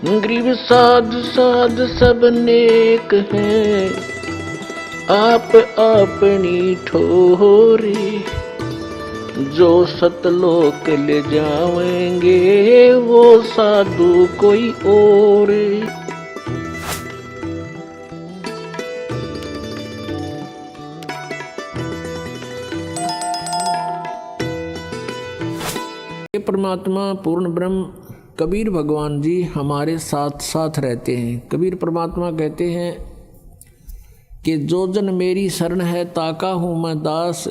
गरीब साध साध सब नेक हैं, आप अपनी ठोरी। जो सतलोक ले जाएंगे वो साधु कोई और। परमात्मा पूर्ण ब्रह्म कबीर भगवान जी हमारे साथ साथ रहते हैं। कबीर परमात्मा कहते हैं कि जो जन मेरी शरण है ताका हूँ मैं दास,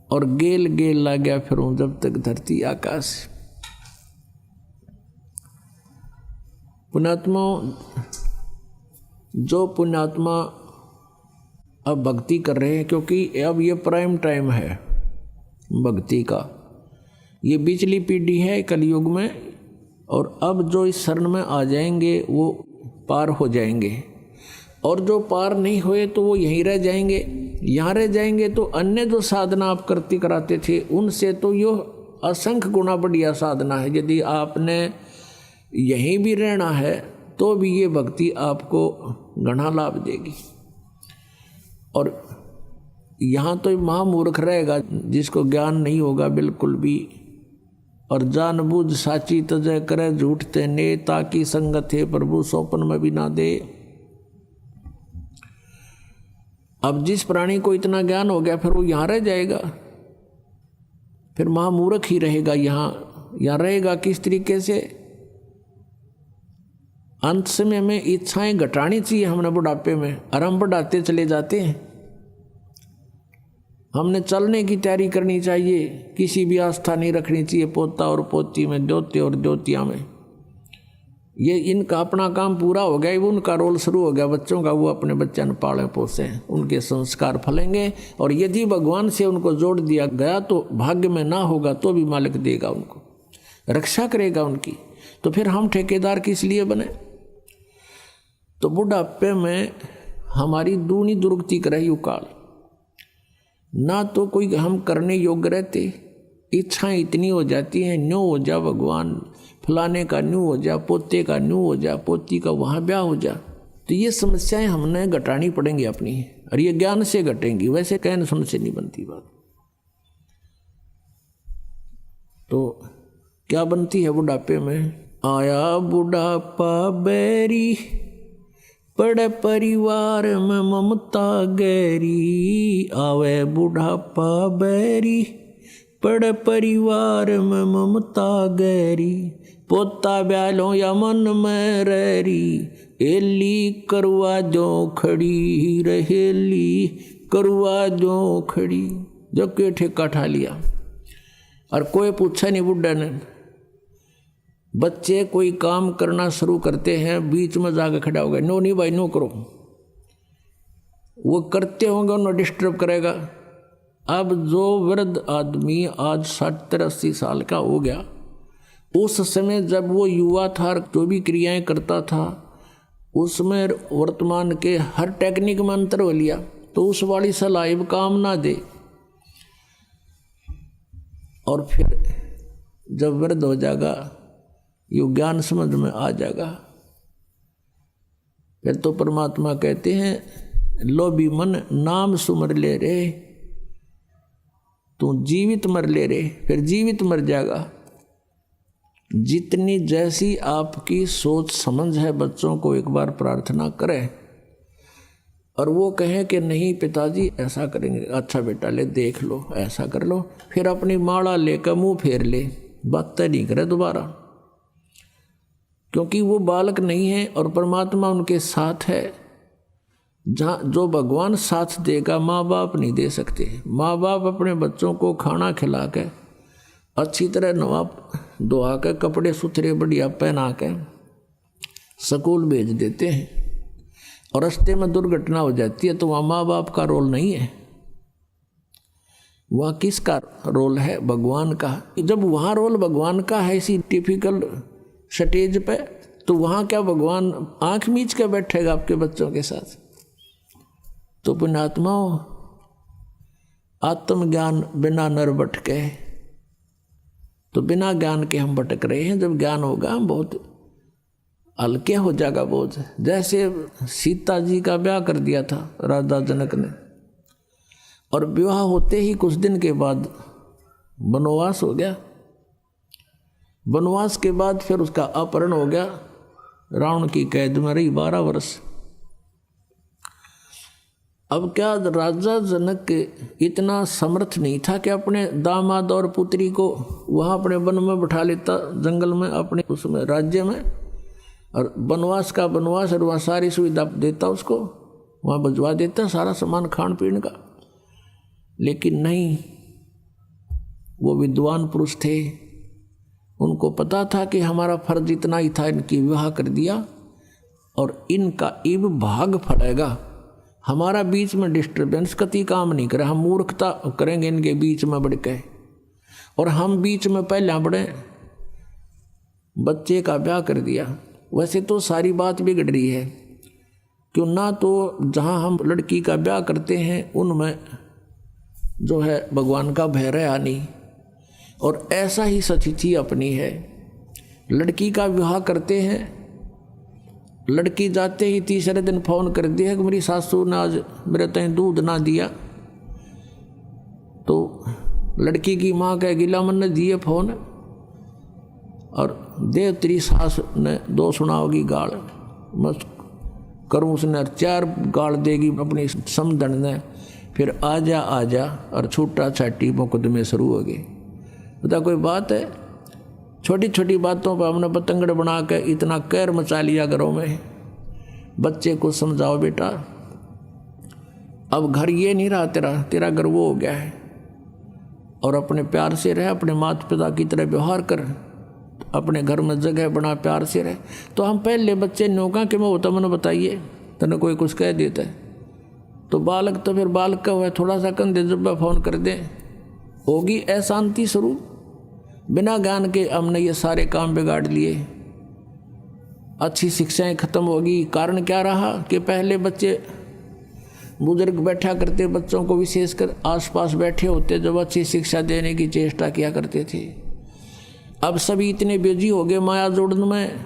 और गेल गेल ला गया फिरूं जब तक धरती आकाश। पुण्यात्मा, जो पुण्यात्मा अब भक्ति कर रहे हैं, क्योंकि अब ये प्राइम टाइम है भक्ति का, ये पिछली पीढ़ी है कलयुग में, और अब जो इस शरण में आ जाएंगे वो पार हो जाएंगे, और जो पार नहीं हुए तो वो यहीं रह जाएंगे। यहाँ रह जाएंगे तो अन्य जो साधना आप करती कराते थे उनसे तो यो असंख्य गुना बढ़िया साधना है। यदि आपने यहीं भी रहना है तो भी ये भक्ति आपको घना लाभ देगी। और यहाँ तो महामूर्ख रहेगा जिसको ज्ञान नहीं होगा बिल्कुल भी, और जानबूझ साची तजय करे झूठ ते ने, ताकि संगत है प्रभु सोपन में भी ना दे। अब जिस प्राणी को इतना ज्ञान हो गया फिर वो यहाँ रह जाएगा, फिर महामूर्ख ही रहेगा। यहाँ रहेगा किस तरीके से? अंत समय में इच्छाएं घटानी चाहिए हमने बुढ़ापे में, और हम बढ़ाते चले जाते हैं। हमने चलने की तैयारी करनी चाहिए, किसी भी आस्था नहीं रखनी चाहिए पोता और पोती में, द्योते और द्योतिया में। ये इनका अपना काम पूरा हो गया, वो उनका रोल शुरू हो गया बच्चों का, वो अपने बच्चे न पाले पोसे, उनके संस्कार फलेंगे। और यदि भगवान से उनको जोड़ दिया गया तो भाग्य में ना होगा तो भी मालिक देगा उनको, रक्षा करेगा उनकी। तो फिर हम ठेकेदार किस लिए बने? तो बुढ़ापे में हमारी दूनी दुर्गति करे युकाल, ना तो कोई हम करने योग्य रहते, इच्छाएं इतनी हो जाती हैं, न्यू हो जा भगवान, फलाने का न्यू हो जा, पोते का न्यू हो जा, पोती का वहाँ ब्याह हो जा। तो ये समस्याएं हमने घटानी पड़ेंगी अपनी, और ये ज्ञान से घटेंगी, वैसे कहने सुन से नहीं बनती बात। तो क्या बनती है बुढ़ापे में? आया बुढ़ापा बैरी, पड़े परिवार में ममता गहरी। आवे बुढ़ापा बैरी, पड़े परिवार में ममता गहरी। पोता ब्यालो या मन में रहरी, एली करवा जो खड़ी रहेली, करवा जो खड़ी। जो के ठेका ठा लिया, और कोई पूछा नहीं बुढ़ा ने। बच्चे कोई काम करना शुरू करते हैं, बीच में जाकर खड़ा हो गया, नो नहीं भाई नो करो। वो करते होंगे उन्हें डिस्टर्ब करेगा। अब जो वृद्ध आदमी आज 60-80 साल का हो गया, उस समय जब वो युवा था, जो भी क्रियाएं करता था उसमें वर्तमान के हर टेक्निक में अंतर हो लिया, तो उस वाली सलाह अब काम ना दे। और फिर जब वृद्ध हो जाएगा, ये ज्ञान समझ में आ जाएगा, फिर तो परमात्मा कहते हैं लोभी मन नाम सुमर ले रे, तू जीवित मर ले रे। फिर जीवित मर जाएगा। जितनी जैसी आपकी सोच समझ है, बच्चों को एक बार प्रार्थना करें और वो कहें कि नहीं पिताजी ऐसा करेंगे, अच्छा बेटा ले देख लो, ऐसा कर लो, फिर अपनी माला लेकर मुंह फेर ले, बातें नहीं करे दोबारा, क्योंकि वो बालक नहीं है और परमात्मा उनके साथ है। जहाँ जो भगवान साथ देगा माँ बाप नहीं दे सकते। माँ बाप अपने बच्चों को खाना खिला के, अच्छी तरह नवा धोआ के, कपड़े सुथरे बढ़िया पहना के स्कूल भेज देते हैं, और रास्ते में दुर्घटना हो जाती है तो वहाँ माँ बाप का रोल नहीं है, वहाँ किसका रोल है? भगवान का। जब वहाँ रोल भगवान का है इसी टिपिकल स्टेज पे, तो वहाँ क्या भगवान आँख मीच के बैठेगा आपके बच्चों के साथ? तो पुण्यात्माओं, आत्मज्ञान बिना नर भटके, तो बिना ज्ञान के हम भटक रहे हैं। जब ज्ञान होगा हम बहुत हल्के हो जाएगा बोझ। जैसे सीता जी का ब्याह कर दिया था राजा जनक ने, और विवाह होते ही कुछ दिन के बाद वनवास हो गया। वनवास के बाद फिर उसका अपहरण हो गया, रावण की कैद में रही 12 वर्ष। अब क्या राजा जनक इतना समर्थ नहीं था कि अपने दामाद और पुत्री को वहाँ अपने वन में बैठा लेता, जंगल में, अपने उसमें राज्य में, और वनवास का वनवास, और वहाँ सारी सुविधा देता उसको, वहाँ भिजवा देता सारा सामान खान पीने का। लेकिन नहीं, वो विद्वान पुरुष थे, उनको पता था कि हमारा फर्ज इतना ही था, इनकी विवाह कर दिया और इनका इब भाग फड़ेगा। हमारा बीच में डिस्टर्बेंस कति काम नहीं करे, हम मूर्खता करेंगे इनके बीच में बढ़ के, और हम बीच में पहले बढ़े, बच्चे का ब्याह कर दिया। वैसे तो सारी बात बिगड़ रही है, क्यों ना तो जहाँ हम लड़की का ब्याह करते हैं उनमें जो है भगवान का भय रहा नहीं, और ऐसा ही सतिथि अपनी है। लड़की का विवाह करते हैं, लड़की जाते ही तीसरे दिन फोन कर दिया कि मेरी सासू ने आज मेरे तय दूध ना दिया, तो लड़की की माँ कह गिला मन ने दिए फोन, और देव तेरी सास ने 2 सुनाओगी गाल, मस्त करूँ उसने 4 गाल देगी अपनी समधन ने, फिर आजा आजा और छूटा छाटी मुकदमे शुरू हो गए। बता कोई बात है? छोटी छोटी बातों पर हमने पतंगड़ बना के इतना कहर मचा लिया घरों में। बच्चे को समझाओ बेटा, अब घर ये नहीं रहा तेरा घर वो हो गया है, और अपने प्यार से रह, अपने माता पिता की तरह व्यवहार कर, अपने घर में जगह बना, प्यार से रह। तो हम पहले बच्चे नौका कि मैं होता मैंने बताइए, तने कोई कुछ कह देता है तो बालक तो फिर बालक का हुआ, थोड़ा सा कंधे जब फोन कर दे, होगी अशांति शुरू। बिना ज्ञान के हमने ये सारे काम बिगाड़ लिए, अच्छी शिक्षाएं खत्म होगी। कारण क्या रहा कि पहले बच्चे बुजुर्ग बैठा करते, बच्चों को विशेषकर आसपास बैठे होते, जब अच्छी शिक्षा देने की चेष्टा किया करते थे। अब सभी इतने बिजी हो गए माया जोड़ने में।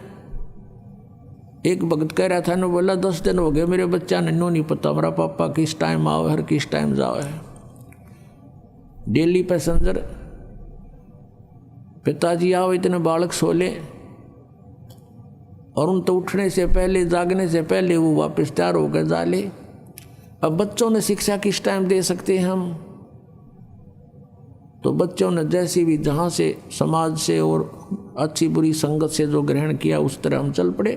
एक भक्त कह रहा था ना, बोला 10 दिन हो गए मेरे बच्चा ने नो नहीं पता हमारा पापा किस टाइम आओ है, किस टाइम जाओ है। डेली पैसेंजर, पिताजी आओ इतने बालक सो ले, और उन तो उठने से पहले, जागने से पहले वो वापस तैयार होकर जा ले। अब बच्चों ने शिक्षा किस टाइम दे सकते हैं हम? तो बच्चों ने जैसी भी जहाँ से समाज से और अच्छी बुरी संगत से जो ग्रहण किया उस तरह हम चल पड़े।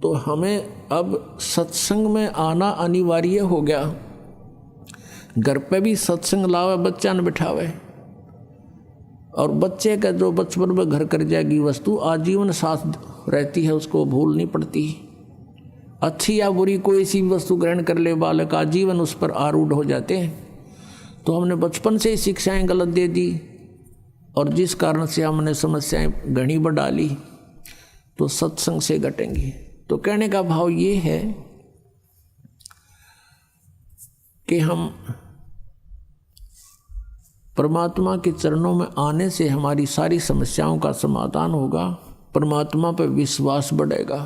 तो हमें अब सत्संग में आना अनिवार्य हो गया। घर पे भी सत्संग लावे, बच्चा न बिठावे, और बच्चे का जो बचपन में घर कर जाएगी वस्तु आजीवन साथ रहती है, उसको भूल नहीं पड़ती। अच्छी या बुरी कोई सी वस्तु ग्रहण कर ले बालक, आजीवन उस पर आरूढ़ हो जाते हैं। तो हमने बचपन से ही शिक्षाएं गलत दे दी, और जिस कारण से हमने समस्याएं घनी बढ़ा ली, तो सत्संग से घटेंगी। तो कहने का भाव ये है कि हम परमात्मा के चरणों में आने से हमारी सारी समस्याओं का समाधान होगा, परमात्मा पर विश्वास बढ़ेगा।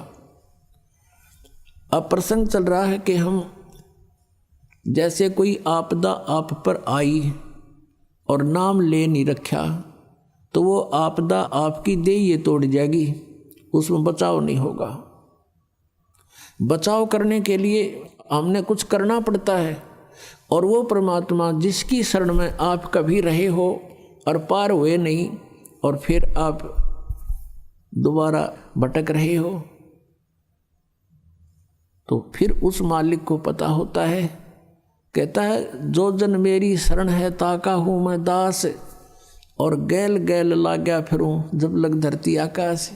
अब प्रसंग चल रहा है कि हम जैसे कोई आपदा आप पर आई और नाम ले नहीं रखा, तो वो आपदा आपकी देह तोड़ जाएगी, उसमें बचाव नहीं होगा। बचाव करने के लिए हमने कुछ करना पड़ता है, और वो परमात्मा जिसकी शरण में आप कभी रहे हो और पार हुए नहीं, और फिर आप दोबारा भटक रहे हो, तो फिर उस मालिक को पता होता है। कहता है जो जन मेरी शरण है ताका हूँ मैं दास, और गैल गैल लाग्या फिरूं जब लग धरती आकाश।